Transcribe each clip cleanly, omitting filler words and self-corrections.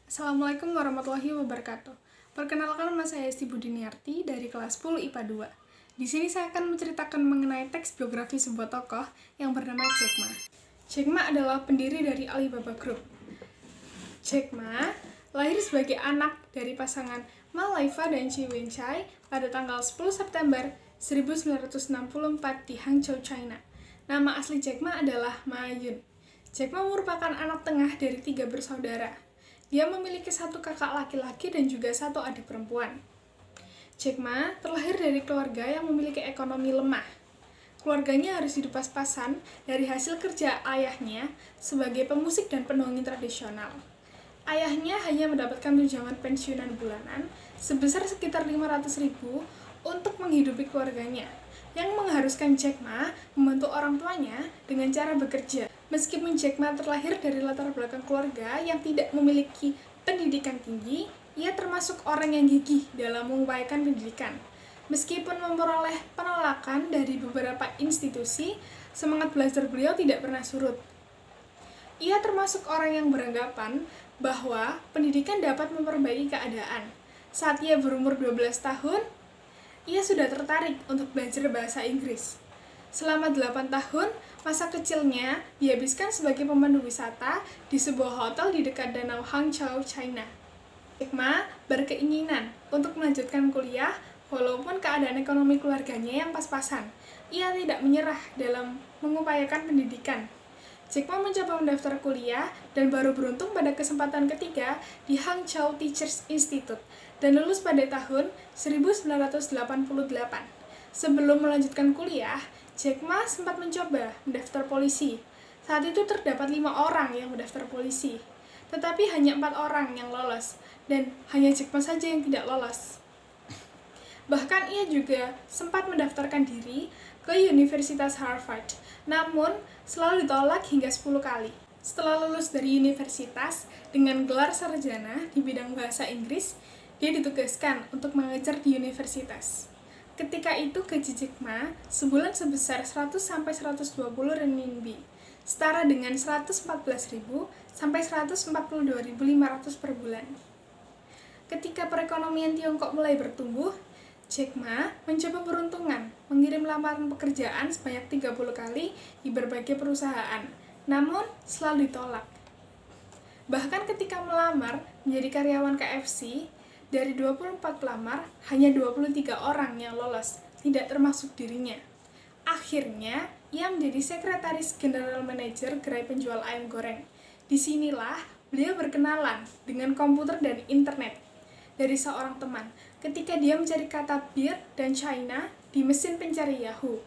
Assalamualaikum warahmatullahi wabarakatuh. Perkenalkan, nama saya Esti Budiniarti dari kelas 10 IPA 2. Di sini saya akan menceritakan mengenai teks biografi sebuah tokoh yang bernama Jack Ma. Jack Ma adalah pendiri dari Alibaba Group. Jack Ma lahir sebagai anak dari pasangan Ma Laifa dan Chi Wenchai pada tanggal 10 September 1964 di Hangzhou, China. Nama asli Jack Ma adalah Ma Yun. Jack Ma merupakan anak tengah dari 3 bersaudara. Dia memiliki 1 kakak laki-laki dan juga 1 adik perempuan. Jack Ma terlahir dari keluarga yang memiliki ekonomi lemah. Keluarganya harus hidup pas-pasan dari hasil kerja ayahnya sebagai pemusik dan pendongeng tradisional. Ayahnya hanya mendapatkan tunjangan pensiunan bulanan sebesar sekitar 500.000 untuk menghidupi keluarganya, yang mengharuskan Jack Ma membantu orang tuanya dengan cara bekerja. Meskipun Jack Ma terlahir dari latar belakang keluarga yang tidak memiliki pendidikan tinggi, ia termasuk orang yang gigih dalam mengupayakan pendidikan. Meskipun memperoleh penolakan dari beberapa institusi, semangat belajar beliau tidak pernah surut. Ia termasuk orang yang beranggapan bahwa pendidikan dapat memperbaiki keadaan. Saat ia berumur 12 tahun, ia sudah tertarik untuk belajar bahasa Inggris. Selama 8 tahun, masa kecilnya dihabiskan sebagai pemandu wisata di sebuah hotel di dekat danau Hangzhou, China. Jack Ma berkeinginan untuk melanjutkan kuliah walaupun keadaan ekonomi keluarganya yang pas-pasan. Ia tidak menyerah dalam mengupayakan pendidikan. Jack Ma mencoba mendaftar kuliah dan baru beruntung pada kesempatan ketiga di Hangzhou Teachers Institute dan lulus pada tahun 1988. Sebelum melanjutkan kuliah, Jack Ma sempat mencoba mendaftar polisi. Saat itu terdapat 5 orang yang mendaftar polisi, tetapi hanya 4 orang yang lolos, dan hanya Jack Ma saja yang tidak lolos. Bahkan ia juga sempat mendaftarkan diri ke Universitas Harvard, namun selalu ditolak hingga 10 kali. Setelah lulus dari universitas dengan gelar sarjana di bidang bahasa Inggris, dia ditugaskan untuk mengajar di universitas. Ketika itu gaji Jack Ma sebulan sebesar 100-120 renminbi, setara dengan 114.000 sampai 142.500 per bulan. Ketika perekonomian Tiongkok mulai bertumbuh, Jack Ma mencoba peruntungan, mengirim lamaran pekerjaan sebanyak 30 kali di berbagai perusahaan, namun selalu ditolak. Bahkan ketika melamar menjadi karyawan KFC, dari 24 pelamar, hanya 23 orang yang lolos, tidak termasuk dirinya. Akhirnya, ia menjadi sekretaris general manager gerai penjual ayam goreng. Disinilah beliau berkenalan dengan komputer dan internet dari seorang teman ketika dia mencari kata beer dan China di mesin pencari Yahoo.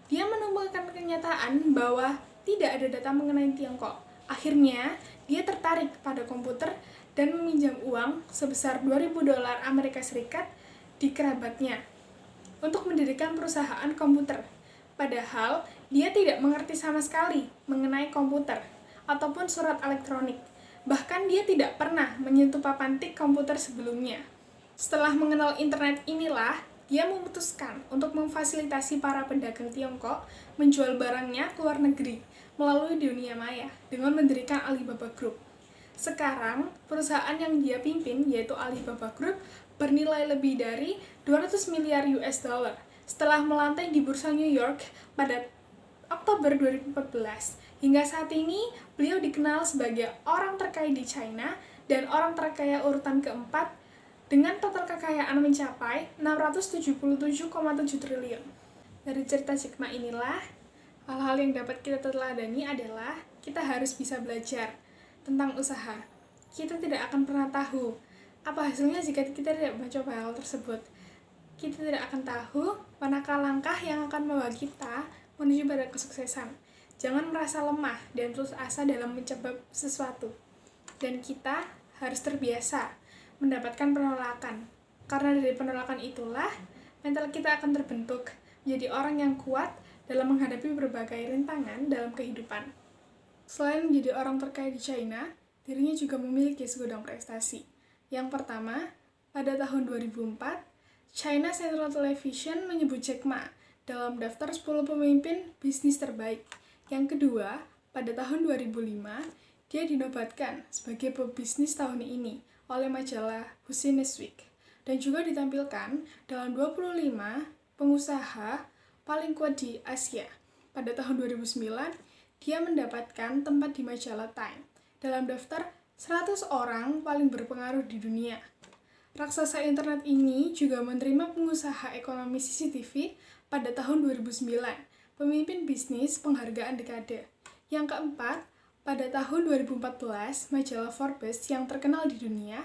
Dia menemukan kenyataan bahwa tidak ada data mengenai Tiongkok. Akhirnya, dia tertarik pada komputer dan meminjam uang sebesar $2.000 Amerika Serikat di kerabatnya untuk mendirikan perusahaan komputer. Padahal, dia tidak mengerti sama sekali mengenai komputer ataupun surat elektronik. Bahkan dia tidak pernah menyentuh papan tik komputer sebelumnya. Setelah mengenal internet inilah, dia memutuskan untuk memfasilitasi para pedagang Tiongkok menjual barangnya ke luar negeri melalui dunia maya dengan mendirikan Alibaba Group. Sekarang, perusahaan yang dia pimpin, yaitu Alibaba Group, bernilai lebih dari 200 miliar US dollar setelah melantai di bursa New York pada Oktober 2014. Hingga saat ini, beliau dikenal sebagai orang terkaya di China dan orang terkaya urutan keempat dengan total kekayaan mencapai 677,7 triliun. Dari cerita Jack Ma inilah, hal-hal yang dapat kita teladani adalah kita harus bisa belajar tentang usaha. Kita tidak akan pernah tahu apa hasilnya jika kita tidak mencoba hal tersebut. Kita tidak akan tahu manakah langkah yang akan membawa kita menuju pada kesuksesan. Jangan merasa lemah dan putus asa dalam mencoba sesuatu. Dan kita harus terbiasa mendapatkan penolakan. Karena dari penolakan itulah mental kita akan terbentuk menjadi orang yang kuat dalam menghadapi berbagai rintangan dalam kehidupan. Selain menjadi orang terkaya di China, dirinya juga memiliki segudang prestasi. Yang pertama, pada tahun 2004, China Central Television menyebut Jack Ma dalam daftar 10 pemimpin bisnis terbaik. Yang kedua, pada tahun 2005, Dia dinobatkan sebagai pebisnis tahun ini oleh majalah Business Week dan juga ditampilkan dalam 25 pengusaha paling kuat di Asia. Pada tahun 2009, dia mendapatkan tempat di majalah Time dalam daftar 100 orang paling berpengaruh di dunia. Raksasa internet ini juga menerima pengusaha ekonomi CCTV pada tahun 2009, pemimpin bisnis penghargaan dekade. Yang keempat, pada tahun 2014, majalah Forbes yang terkenal di dunia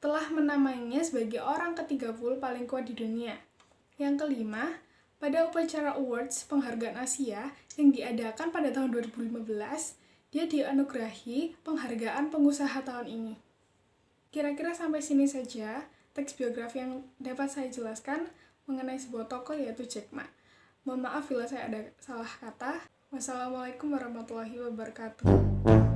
telah menamainya sebagai orang ke-30 paling kuat di dunia. Yang kelima, pada upacara awards penghargaan Asia yang diadakan pada tahun 2015, dia dianugerahi penghargaan pengusaha tahun ini. Kira-kira sampai sini saja teks biografi yang dapat saya jelaskan mengenai sebuah tokoh yaitu Jack Ma. Mohon maaf bila saya ada salah kata. Wassalamualaikum warahmatullahi wabarakatuh.